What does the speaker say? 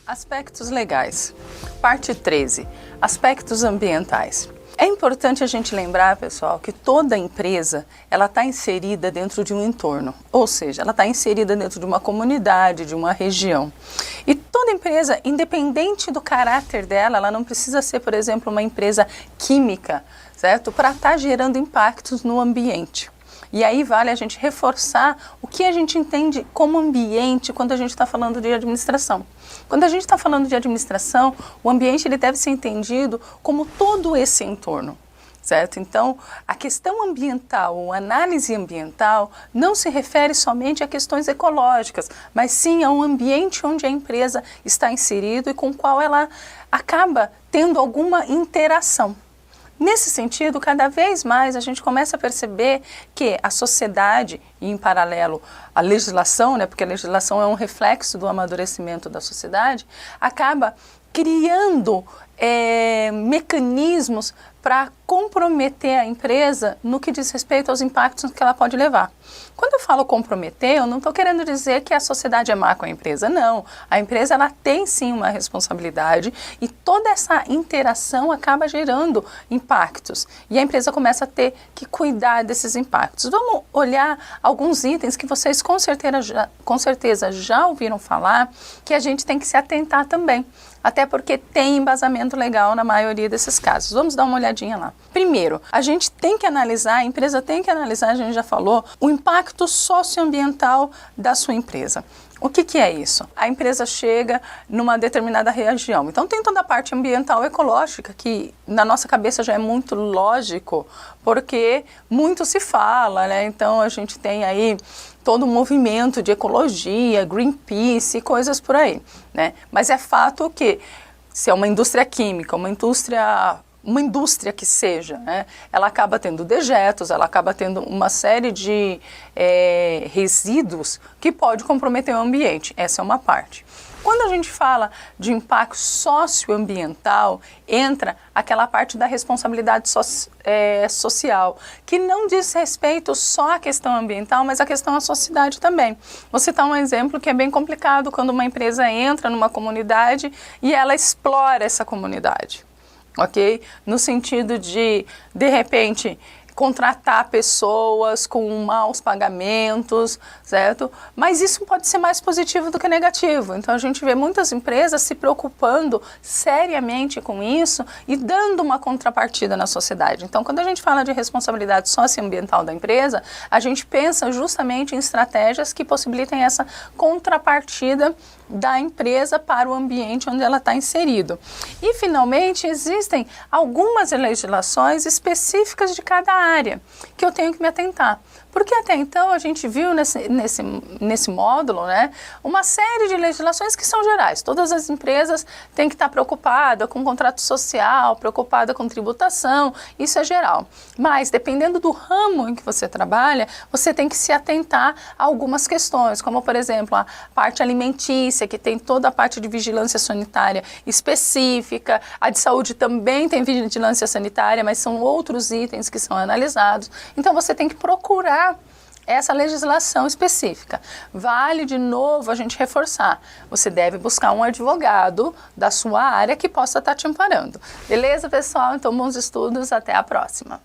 Aspectos legais. Parte 13. Aspectos ambientais. É importante a gente lembrar, pessoal, que toda empresa ela está inserida dentro de um entorno, ou seja, ela está inserida dentro de uma comunidade, de uma região. E toda empresa, independente do caráter dela, ela não precisa ser, por exemplo, uma empresa química, certo? Para estar gerando impactos no ambiente. E aí vale a gente reforçar o que a gente entende como ambiente quando a gente está falando de administração. Quando a gente está falando de administração, o ambiente ele deve ser entendido como todo esse entorno, certo? Então, a questão ambiental, a análise ambiental, não se refere somente a questões ecológicas, mas sim a um ambiente onde a empresa está inserida e com o qual ela acaba tendo alguma interação. Nesse sentido, cada vez mais a gente começa a perceber que a sociedade, e em paralelo a legislação, porque a legislação é um reflexo do amadurecimento da sociedade, acaba criando mecanismos para comprometer a empresa no que diz respeito aos impactos que ela pode levar. Quando eu falo comprometer, eu não estou querendo dizer que a sociedade é má com a empresa, não. A empresa ela tem sim uma responsabilidade e toda essa interação acaba gerando impactos. E a empresa começa a ter que cuidar desses impactos. Vamos olhar alguns itens que vocês com certeza já ouviram falar, que a gente tem que se atentar também. Até porque tem embasamento legal na maioria desses casos. Vamos dar uma olhadinha lá. Primeiro, a gente tem que analisar, a empresa tem que analisar, a gente já falou, o impacto socioambiental da sua empresa. O que é isso? A empresa chega numa determinada região. Então tem toda a parte ambiental ecológica, que na nossa cabeça já é muito lógico, porque muito se fala, né? Então a gente tem aí todo um movimento de ecologia, Greenpeace e coisas por aí, né? Mas é fato que se é uma indústria química, uma indústria que seja, né, ela acaba tendo dejetos, ela acaba tendo uma série de resíduos que pode comprometer o ambiente. Essa é uma parte. Quando a gente fala de impacto socioambiental, entra aquela parte da responsabilidade social, que não diz respeito só à questão ambiental, mas à questão da sociedade também. Vou citar um exemplo que é bem complicado quando uma empresa entra numa comunidade e ela explora essa comunidade. Ok? No sentido de repente, contratar pessoas com maus pagamentos, certo? Mas isso pode ser mais positivo do que negativo. Então a gente vê muitas empresas se preocupando seriamente com isso e dando uma contrapartida na sociedade. Então quando a gente fala de responsabilidade socioambiental da empresa, a gente pensa justamente em estratégias que possibilitem essa contrapartida da empresa para o ambiente onde ela está inserido. E finalmente existem algumas legislações específicas de cada área que eu tenho que me atentar. Porque até então a gente viu nesse módulo, né, uma série de legislações que são gerais. Todas as empresas têm que estar preocupadas com contrato social, preocupada com tributação, isso é geral. Mas dependendo do ramo em que você trabalha, você tem que se atentar a algumas questões, como por exemplo a parte alimentícia, que tem toda a parte de vigilância sanitária específica, a de saúde também tem vigilância sanitária, mas são outros itens que são analisados. Então você tem que procurar essa legislação específica. Vale de novo a gente reforçar, você deve buscar um advogado da sua área que possa estar te amparando. Beleza, pessoal? Então bons estudos, até a próxima.